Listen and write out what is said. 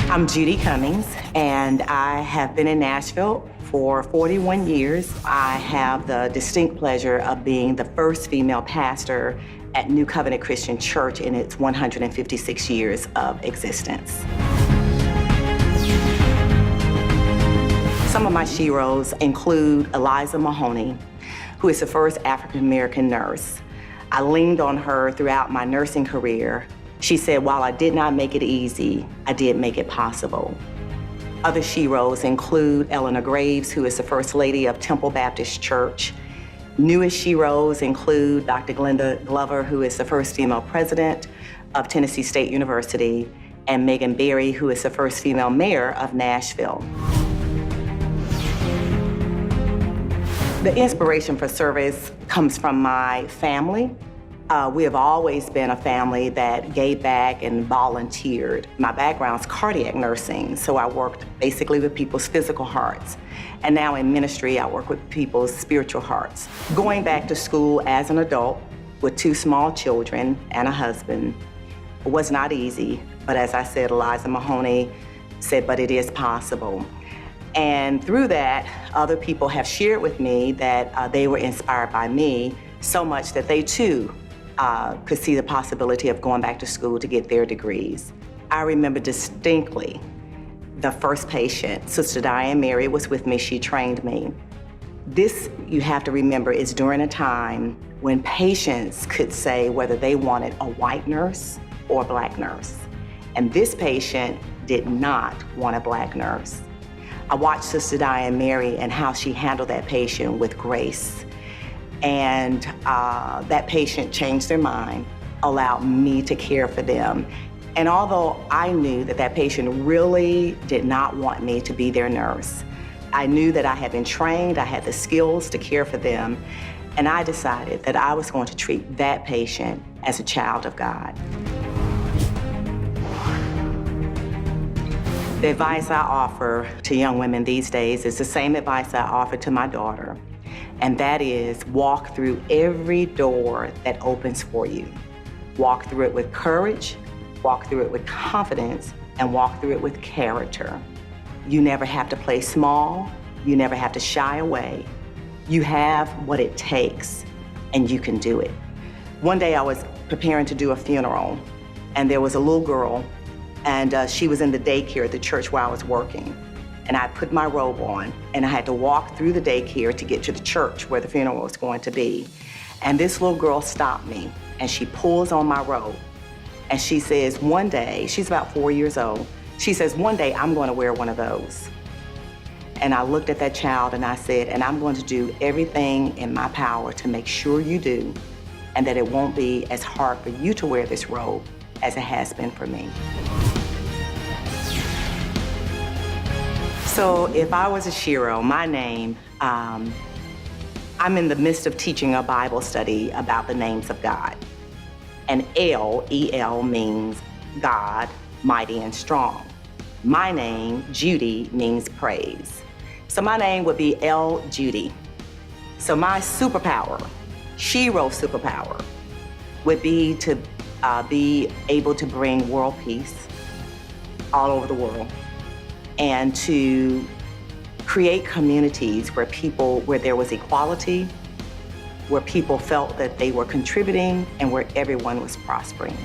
I'm Judy Cummings, and I have been in Nashville for 41 years. I have the distinct pleasure of being the first female pastor at New Covenant Christian Church in its 156 years of existence. Some of my Shiros include Eliza Mahoney, who is the first African-American nurse. I leaned on her throughout my nursing career. She said, while I did not make it easy, I did make it possible. Other Shiros include Eleanor Graves, who is the First Lady of Temple Baptist Church. Newest Shiros include Dr. Glenda Glover, who is the first female president of Tennessee State University, and Megan Berry, who is the first female mayor of Nashville. The inspiration for service comes from my family. We have always been a family that gave back and volunteered. My background's cardiac nursing, so I worked basically with people's physical hearts. And now in ministry, I work with people's spiritual hearts. Going back to school as an adult with 2 small children and a husband was not easy, but as I said, Eliza Mahoney said, but it is possible. And through that, other people have shared with me that they were inspired by me so much that they too could see the possibility of going back to school to get their degrees. I remember distinctly the first patient, Sister Diane Mary was with me, she trained me. This, you have to remember, is during a time when patients could say whether they wanted a white nurse or a black nurse. And this patient did not want a black nurse. I watched Sister Diane Mary and how she handled that patient with grace. And that patient changed their mind, allowed me to care for them. And although I knew that that patient really did not want me to be their nurse, I knew that I had been trained, I had the skills to care for them, and I decided that I was going to treat that patient as a child of God. The advice I offer to young women these days is the same advice I offer to my daughter. And that is, walk through every door that opens for you. Walk through it with courage, walk through it with confidence, and walk through it with character. You never have to play small, you never have to shy away. You have what it takes, and you can do it. One day I was preparing to do a funeral, and there was a little girl, and she was in the daycare at the church where I was working. And I put my robe on, and I had to walk through the daycare to get to the church where the funeral was going to be. And this little girl stopped me, and she pulls on my robe. And she says, one day, she's about 4 years old, she says, one day I'm going to wear one of those. And I looked at that child and I said, and I'm going to do everything in my power to make sure you do, and that it won't be as hard for you to wear this robe as it has been for me. So if I was a Shiro, my name, I'm in the midst of teaching a Bible study about the names of God. And E-L, means God, mighty and strong. My name, Judy, means praise. So my name would be L. Judy. So my superpower, Shiro superpower, would be to be able to bring world peace all over the world, and to create communities where there was equality, where people felt that they were contributing, and where everyone was prospering.